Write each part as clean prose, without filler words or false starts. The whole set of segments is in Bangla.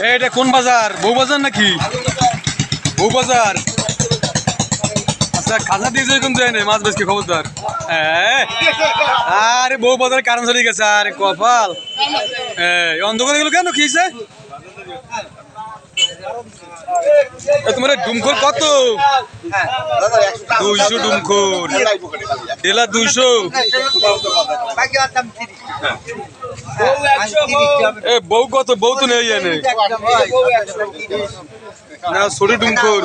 এটা কোন বাজার? বউ বাজার নাকি? বউ বাজার। আচ্ছা খাজা দিয়ে কোন যায় না মাছ বেশকে খবরদার। আরে বউ বাজার কারণ চলে গেছে আরে কপাল। অন্ধকার গেল কেন খেয়েছে? তোমার ডুমখোর কত? 200 ডুমখোর। ডেলা 200। বউ কত? বউ তো নেই এনে না। ছোট ডুমখোর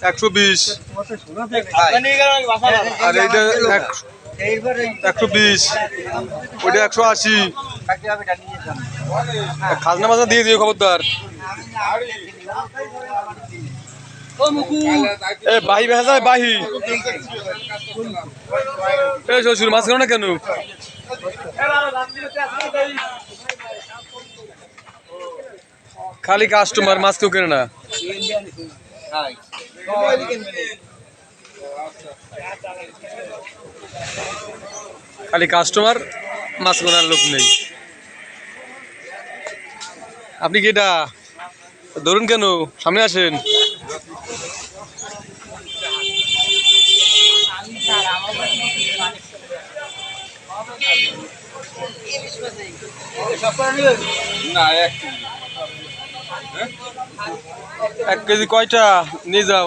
120 আর এইটা 120 ওইটা 180। খাজনা মাজনা দিয়ে দিও খবরদার। বাহি ভেজা বাহি। শ্বশুর মাছ কেন না কেন? খালি কাস্টমার মাছ কেউ কেনে না। খালি কাস্টমার মাছ কেনার লোক নেই। আপনি কি এটা ধরুন কেন? সামনে আসেন। এক কেজি কয়টা নিয়ে যাও?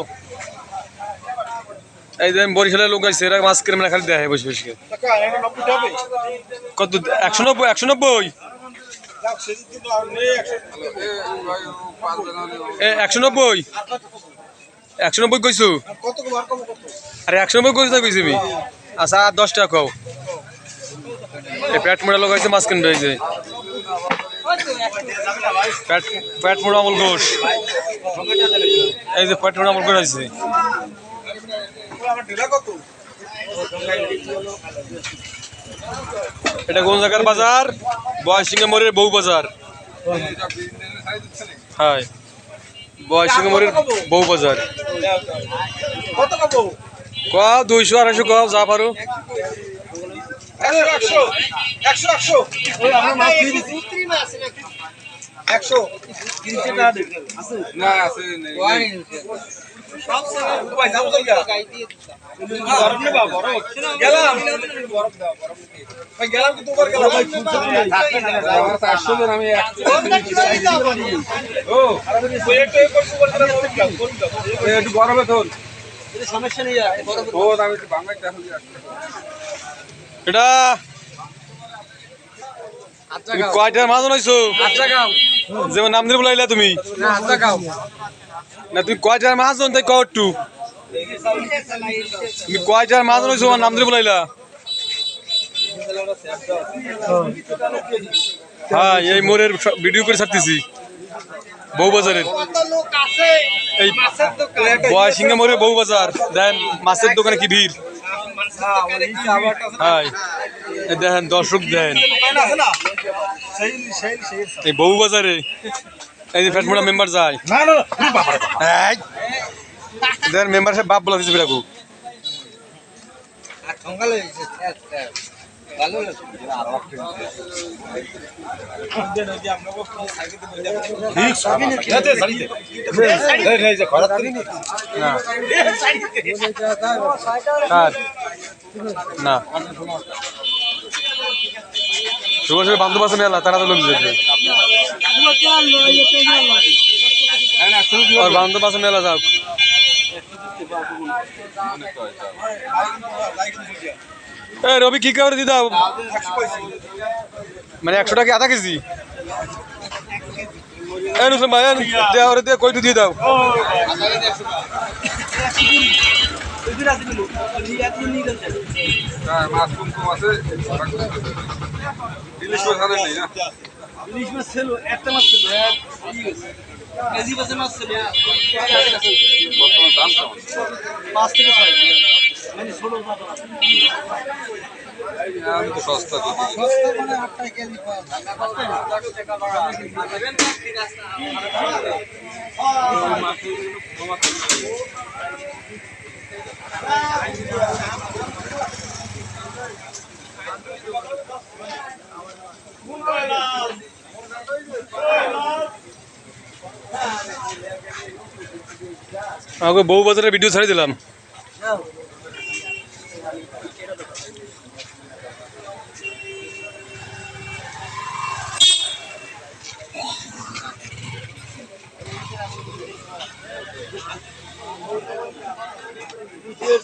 এই যে বরিশালের লোক আছে এরা মাছ কিনে খালি দেয় বসে বসে। কত? 190 190 190 190 কইছো? আরে 190 কইছো কইছি আমি। আচ্ছা আর 10 টাকা খাও। এই পেট মোড়া লোক আছে মাছ কিনবে। এই যে পেট মোড়া আমল ঘোষ। এই যে পেট মোড়া আমল ঘোষ আছে। এটা কোন জায়গার বাজার? বয়সিংহে মোড়ের বউ বাজার। হ্যাঁ বয়সিংহে মোড়ের বউ বাজার। কও 200 250 কও যা পারো। 100 এটা তুমি কয়টার মাছ আনাইছো? যেমন নাম দিয়ে বলাইলা তুমি না। তুমি কয়টার মাছ আন তাই কও একটু। তুমি কয়টার মাছ আনাইছো আমার নাম দিয়ে বলাইলা? হ্যাঁ এই মোড়ের ভিডিও করে ছাড়তেছি বউ বাজারের। এই বয়সিংহে মোড়ের বউ বাজার দেখেন মাছের দোকানে কি ভিড়। হ্যাঁ দেখেন দর্শক দেখেন এই বউ বাজারে। এই যে ফ্যাটমোড়া মেম্বার যায় দেখেন মেম্বার সাহেব বাপ বলা দিচ্ছে বিরাকু। না সুভাষের বান্ধব আছে মেলা তারা তো লোক যাবে। বান্ধব আছে মেলা যাও। রবি কি করে দি দাও? মানে 100 টাকা আধা কেজি। কই দিয়ে দাও। ইলিশ মাছ ছিল একটা মাছ ছিল কেজি বাসে মাছ ছিল 5 থেকে 6 মানে 16 টাকা। আমি তো সস্তা মানে 8 টাকা কেজি পাওয়া যায়। আমাকে বউ বাজারের ভিডিও ছাড়ি দিলাম।